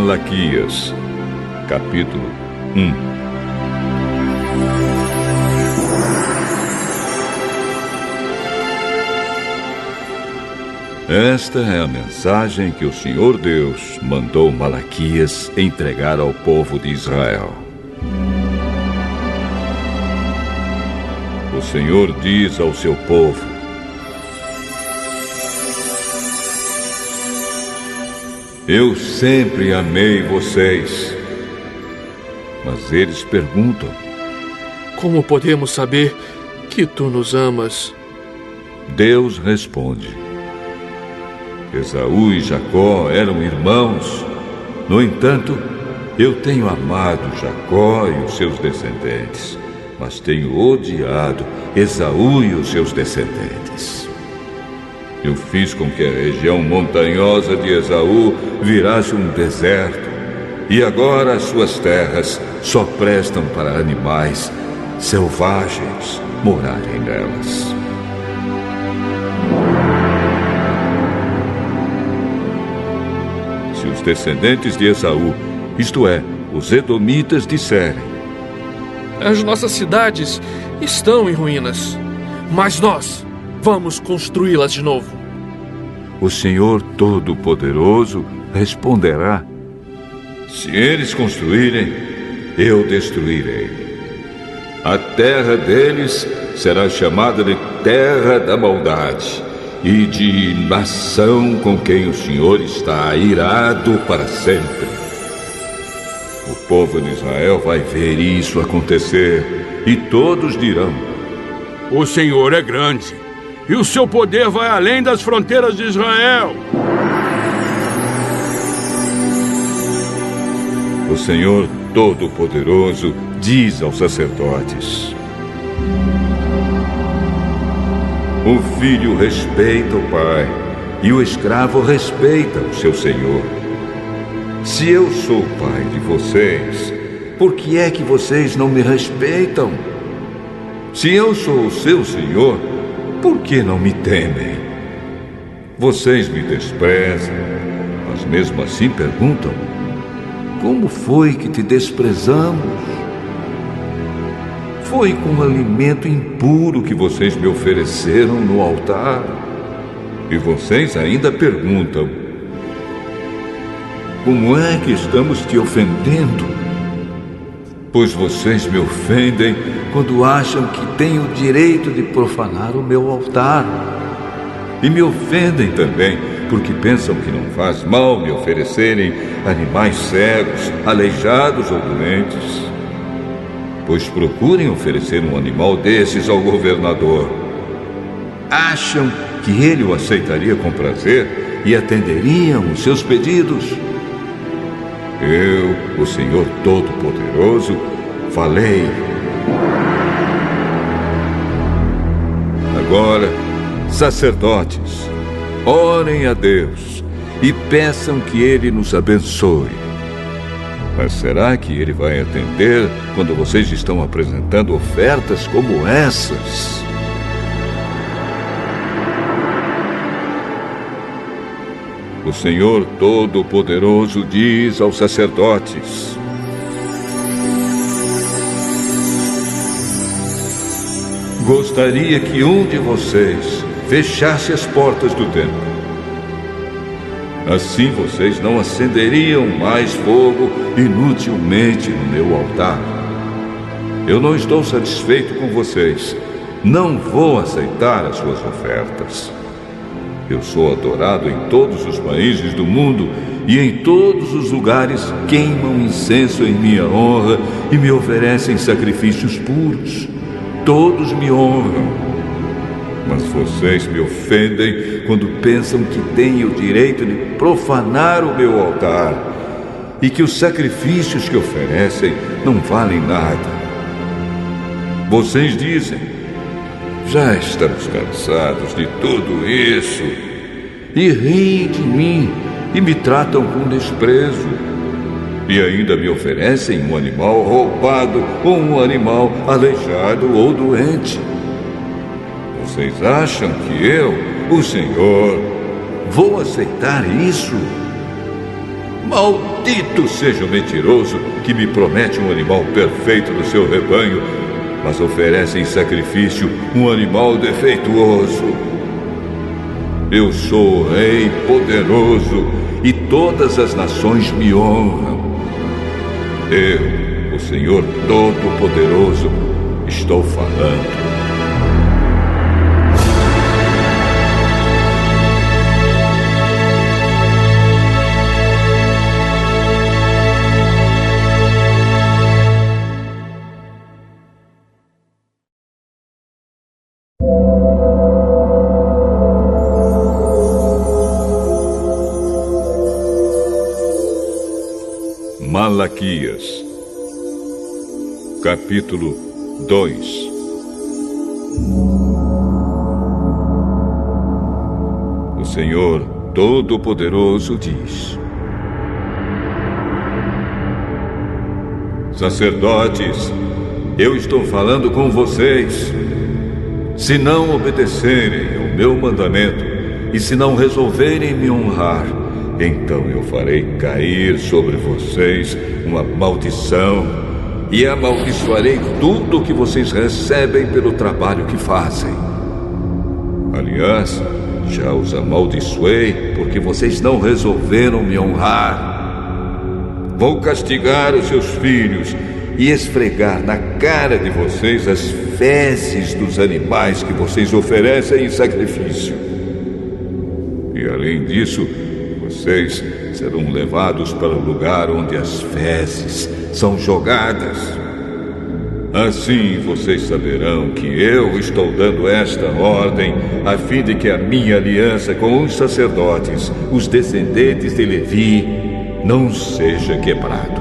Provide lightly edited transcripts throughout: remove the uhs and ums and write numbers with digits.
Malaquias, capítulo 1. Esta é a mensagem que o Senhor Deus mandou Malaquias entregar ao povo de Israel. O Senhor diz ao seu povo: eu sempre amei vocês. Mas eles perguntam: como podemos saber que tu nos amas? Deus responde: Esaú e Jacó eram irmãos. No entanto, eu tenho amado Jacó e os seus descendentes, mas tenho odiado Esaú e os seus descendentes. Eu fiz com que a região montanhosa de Esaú virasse um deserto, e agora as suas terras só prestam para animais selvagens morarem nelas. Se os descendentes de Esaú, isto é, os edomitas, disserem: as nossas cidades estão em ruínas, mas nós vamos construí-las de novo. O Senhor Todo-Poderoso responderá: se eles construírem, eu destruirei. A terra deles será chamada de terra da maldade e de nação com quem o Senhor está irado para sempre. O povo de Israel vai ver isso acontecer e todos dirão: o Senhor é grande e o seu poder vai além das fronteiras de Israel. O Senhor Todo-Poderoso diz aos sacerdotes: o filho respeita o pai e o escravo respeita o seu senhor. Se eu sou o pai de vocês, por que é que vocês não me respeitam? Se eu sou o seu senhor, por que não me temem? Vocês me desprezam, mas mesmo assim perguntam: como foi que te desprezamos? Foi com alimento impuro que vocês me ofereceram no altar. E vocês ainda perguntam: como é que estamos te ofendendo? Pois vocês me ofendem quando acham que têm o direito de profanar o meu altar. E me ofendem também porque pensam que não faz mal me oferecerem animais cegos, aleijados ou doentes. Pois procurem oferecer um animal desses ao governador. Acham que ele o aceitaria com prazer e atenderiam os seus pedidos? Eu, o Senhor Todo-Poderoso, falei. Agora, sacerdotes, orem a Deus e peçam que Ele nos abençoe. Mas será que Ele vai atender quando vocês estão apresentando ofertas como essas? O Senhor Todo-Poderoso diz aos sacerdotes: gostaria que um de vocês fechasse as portas do templo. Assim vocês não acenderiam mais fogo inutilmente no meu altar. Eu não estou satisfeito com vocês. Não vou aceitar as suas ofertas. Eu sou adorado em todos os países do mundo e em todos os lugares queimam incenso em minha honra e me oferecem sacrifícios puros. Todos me honram. Mas vocês me ofendem quando pensam que têm o direito de profanar o meu altar e que os sacrifícios que oferecem não valem nada. Vocês dizem: já estamos cansados de tudo isso, e riem de mim e me tratam com desprezo. E ainda me oferecem um animal roubado ou um animal aleijado ou doente. Vocês acham que eu, o Senhor, vou aceitar isso? Maldito Maldito seja o mentiroso que me promete um animal perfeito no seu rebanho, mas oferece em sacrifício um animal defeituoso. Eu sou o Rei poderoso e todas as nações me honram. Eu, o Senhor Todo-Poderoso, estou falando. Malaquias, capítulo 2. O Senhor Todo-Poderoso diz: Sacerdotes, eu estou falando com vocês. Se não obedecerem ao meu mandamento e se não resolverem me honrar, então eu farei cair sobre vocês uma maldição e amaldiçoarei tudo o que vocês recebem pelo trabalho que fazem. Aliás, já os amaldiçoei porque vocês não resolveram me honrar. Vou castigar os seus filhos e esfregar na cara de vocês as fezes dos animais que vocês oferecem em sacrifício. E além disso, vocês serão levados para o lugar onde as fezes são jogadas. Assim vocês saberão que eu estou dando esta ordem a fim de que a minha aliança com os sacerdotes, os descendentes de Levi, não seja quebrado.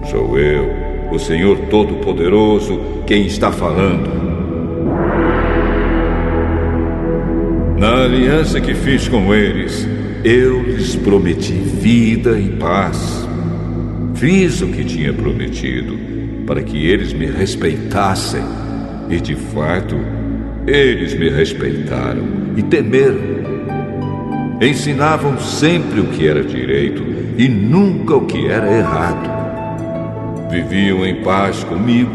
Sou eu, o Senhor Todo-Poderoso, quem está falando. Na aliança que fiz com eles, eu lhes prometi vida e paz. Fiz o que tinha prometido para que eles me respeitassem. E de fato, eles me respeitaram e temeram. Ensinavam sempre o que era direito e nunca o que era errado. Viviam em paz comigo,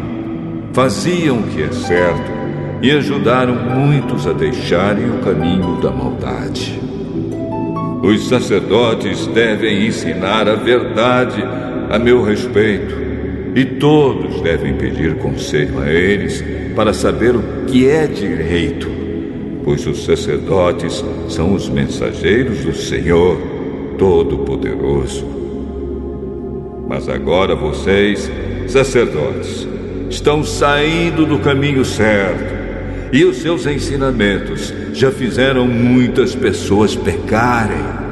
faziam o que é certo e ajudaram muitos a deixarem o caminho da maldade. Os sacerdotes devem ensinar a verdade a meu respeito, e todos devem pedir conselho a eles para saber o que é direito, pois os sacerdotes são os mensageiros do Senhor Todo-Poderoso. Mas agora vocês, sacerdotes, estão saindo do caminho certo, e os seus ensinamentos já fizeram muitas pessoas pecarem.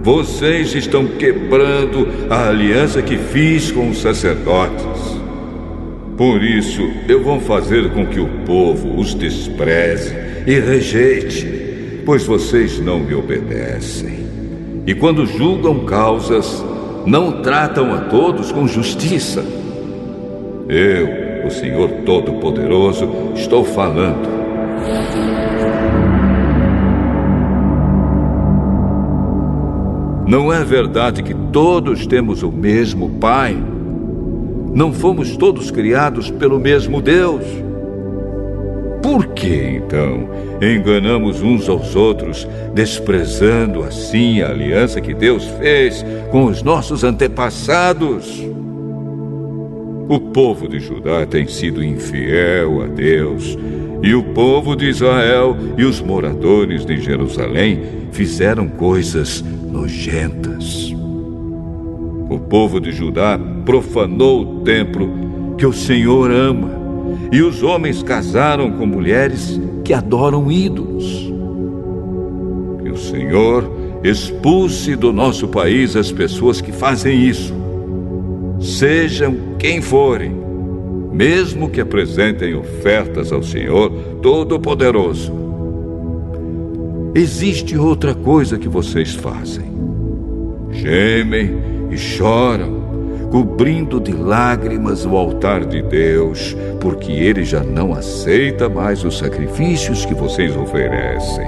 Vocês estão quebrando a aliança que fiz com os sacerdotes. Por isso, eu vou fazer com que o povo os despreze e rejeite, pois vocês não me obedecem. E quando julgam causas, não tratam a todos com justiça. Eu, o Senhor Todo-Poderoso, estou falando. Não é verdade que todos temos o mesmo Pai? Não fomos todos criados pelo mesmo Deus? Por que, então, enganamos uns aos outros, desprezando assim a aliança que Deus fez com os nossos antepassados? O povo de Judá tem sido infiel a Deus, e o povo de Israel e os moradores de Jerusalém fizeram coisas nojentas. O povo de Judá profanou o templo que o Senhor ama, e os homens casaram com mulheres que adoram ídolos. Que o Senhor expulse do nosso país as pessoas que fazem isso, sejam quem forem, mesmo que apresentem ofertas ao Senhor Todo-Poderoso. Existe outra coisa que vocês fazem. Gemem e choram, cobrindo de lágrimas o altar de Deus, porque Ele já não aceita mais os sacrifícios que vocês oferecem.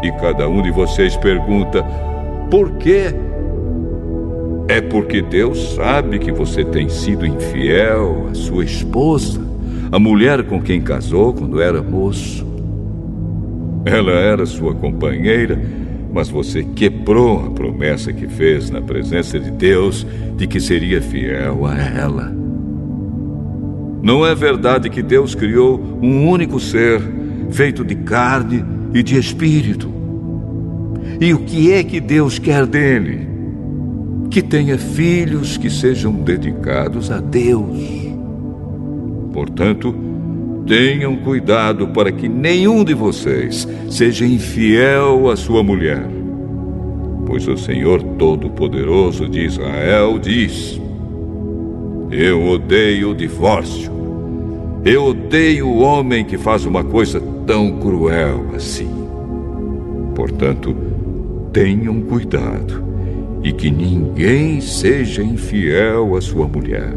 E cada um de vocês pergunta: por quê? É porque Deus sabe que você tem sido infiel à sua esposa, a mulher com quem casou quando era moço. Ela era sua companheira, mas você quebrou a promessa que fez na presença de Deus de que seria fiel a ela. Não é verdade que Deus criou um único ser, feito de carne e de espírito? E o que é que Deus quer dele? Que tenha filhos que sejam dedicados a Deus. Portanto, tenham cuidado para que nenhum de vocês seja infiel à sua mulher. Pois o Senhor Todo-Poderoso de Israel diz: eu odeio o divórcio. Eu odeio o homem que faz uma coisa tão cruel assim. Portanto, tenham cuidado e que ninguém seja infiel à sua mulher.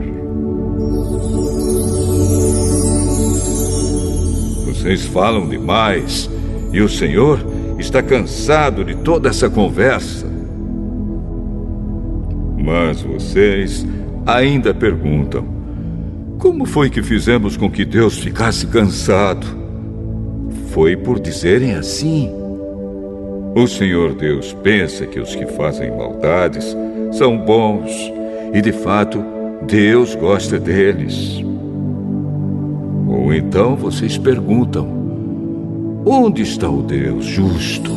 Vocês falam demais e o Senhor está cansado de toda essa conversa. Mas vocês ainda perguntam: como foi que fizemos com que Deus ficasse cansado? Foi por dizerem assim. O Senhor Deus pensa que os que fazem maldades são bons e, de fato, Deus gosta deles. Ou então vocês perguntam: onde está o Deus justo?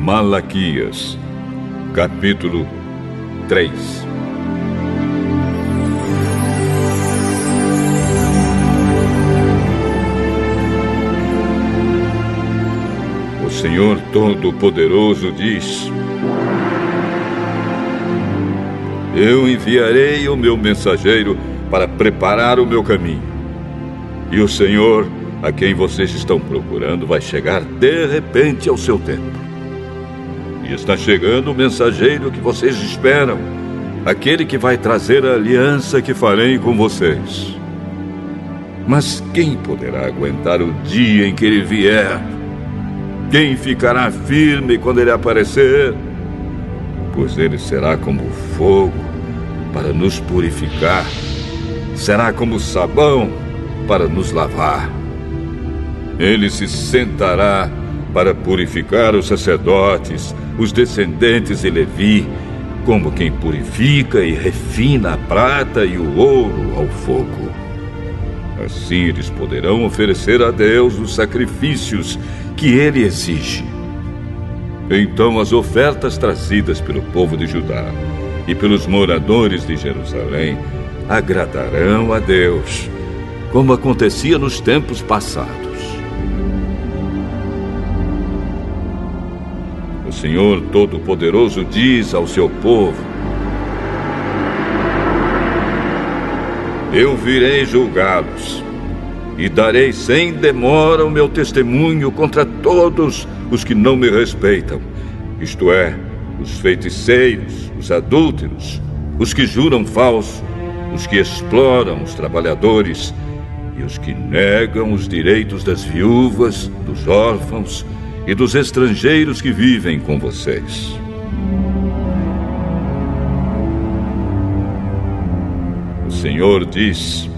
Malaquias, capítulo 3. O Senhor Todo-Poderoso diz: eu enviarei o meu mensageiro para preparar o meu caminho. E o Senhor, a quem vocês estão procurando, vai chegar de repente ao seu tempo. E está chegando o mensageiro que vocês esperam, aquele que vai trazer a aliança que farei com vocês. Mas quem poderá aguentar o dia em que ele vier? Quem ficará firme quando ele aparecer? Pois ele será como fogo para nos purificar, será como sabão para nos lavar. Ele se sentará para purificar os sacerdotes, os descendentes de Levi, como quem purifica e refina a prata e o ouro ao fogo. Assim eles poderão oferecer a Deus os sacrifícios que ele exige. Então as ofertas trazidas pelo povo de Judá e pelos moradores de Jerusalém agradarão a Deus, como acontecia nos tempos passados. O Senhor Todo-Poderoso diz ao seu povo: eu virei julgá-los e darei sem demora o meu testemunho contra todos os que não me respeitam, isto é, os feiticeiros, os adúlteros, os que juram falso, os que exploram os trabalhadores e os que negam os direitos das viúvas, dos órfãos e dos estrangeiros que vivem com vocês. O Senhor diz: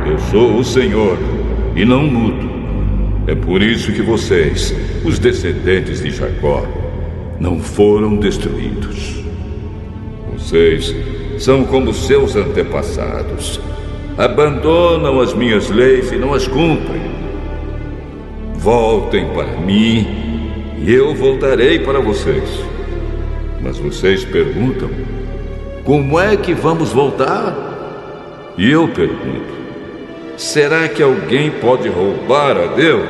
eu sou o Senhor e não mudo. É por isso que vocês, os descendentes de Jacó, não foram destruídos. Vocês são como seus antepassados. Abandonam as minhas leis e não as cumprem. Voltem para mim e eu voltarei para vocês. Mas vocês perguntam: como é que vamos voltar? E eu pergunto: será que alguém pode roubar a Deus?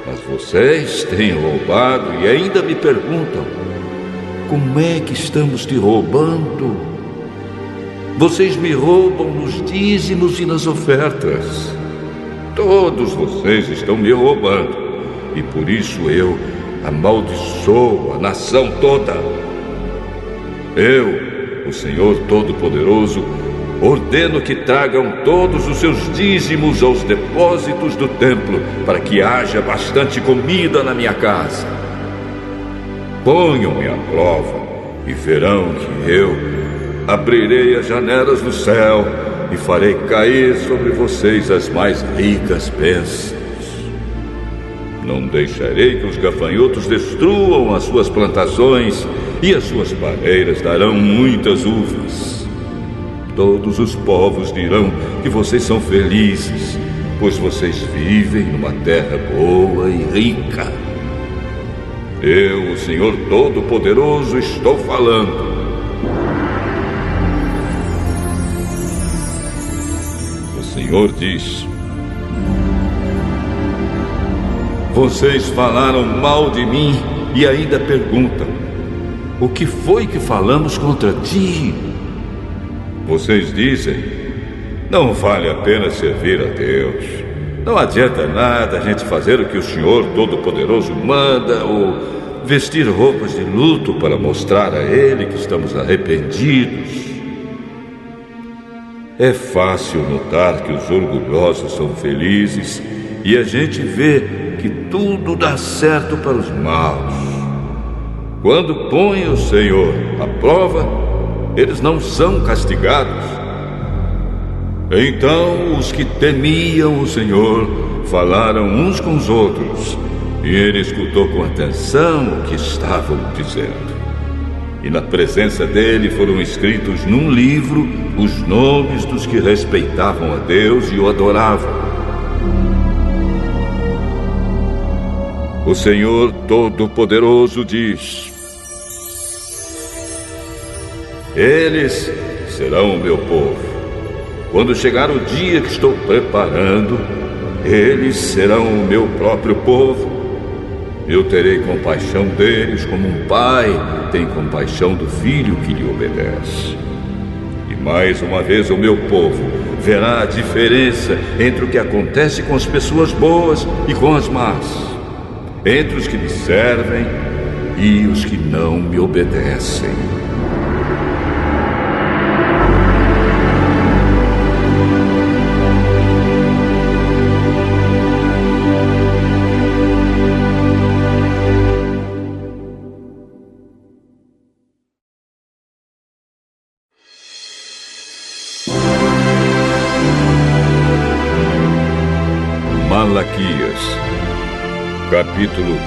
Mas vocês têm roubado e ainda me perguntam: como é que estamos te roubando? Vocês me roubam nos dízimos e nas ofertas. Todos vocês estão me roubando, e por isso eu amaldiçoo a nação toda. Eu, o Senhor Todo-Poderoso, ordeno que tragam todos os seus dízimos aos depósitos do templo, para que haja bastante comida na minha casa. Ponham-me à prova e verão que eu abrirei as janelas do céu e farei cair sobre vocês as mais ricas bênçãos. Não deixarei que os gafanhotos destruam as suas plantações, e as suas pareiras darão muitas uvas. Todos os povos dirão que vocês são felizes, pois vocês vivem numa terra boa e rica. Eu, o Senhor Todo-Poderoso, estou falando. O Senhor diz: vocês falaram mal de mim e ainda perguntam: o que foi que falamos contra ti? Vocês dizem: não vale a pena servir a Deus. Não adianta nada a gente fazer o que o Senhor Todo-Poderoso manda, ou vestir roupas de luto para mostrar a Ele que estamos arrependidos. É fácil notar que os orgulhosos são felizes e a gente vê que tudo dá certo para os maus. Quando põe o Senhor à prova, eles não são castigados. Então os que temiam o Senhor falaram uns com os outros, e ele escutou com atenção o que estavam dizendo. E na presença dele foram escritos num livro os nomes dos que respeitavam a Deus e o adoravam. O Senhor Todo-Poderoso diz: eles serão o meu povo. Quando chegar o dia que estou preparando, eles serão o meu próprio povo. Eu terei compaixão deles como um pai tem compaixão do filho que lhe obedece. E mais uma vez o meu povo verá a diferença entre o que acontece com as pessoas boas e com as más, entre os que me servem e os que não me obedecem. Malaquias, capítulo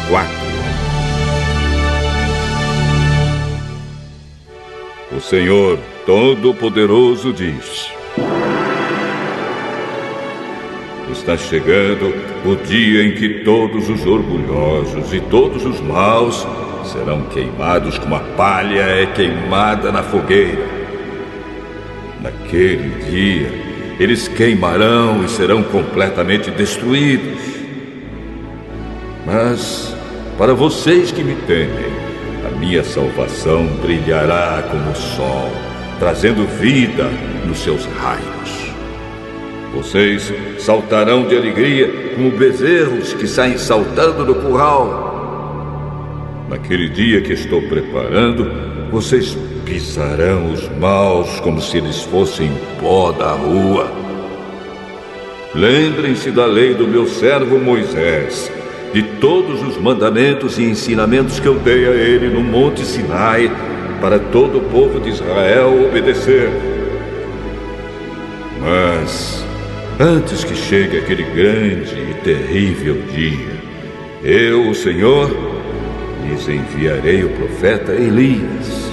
4. O Senhor Todo-Poderoso diz: está chegando o dia em que todos os orgulhosos e todos os maus serão queimados como a palha é queimada na fogueira. Naquele dia, eles queimarão e serão completamente destruídos. Mas, para vocês que me temem, a minha salvação brilhará como o sol, trazendo vida nos seus raios. Vocês saltarão de alegria como bezerros que saem saltando do curral. Naquele dia que estou preparando, vocês pisarão os maus como se eles fossem pó da rua. Lembrem-se da lei do meu servo Moisés, de todos os mandamentos e ensinamentos que eu dei a ele no Monte Sinai, para todo o povo de Israel obedecer. Mas, antes que chegue aquele grande e terrível dia, eu, o Senhor, lhes enviarei o profeta Elias.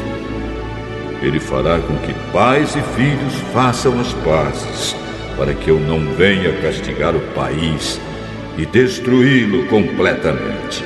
Ele fará com que pais e filhos façam as pazes, para que eu não venha castigar o país e destruí-lo completamente.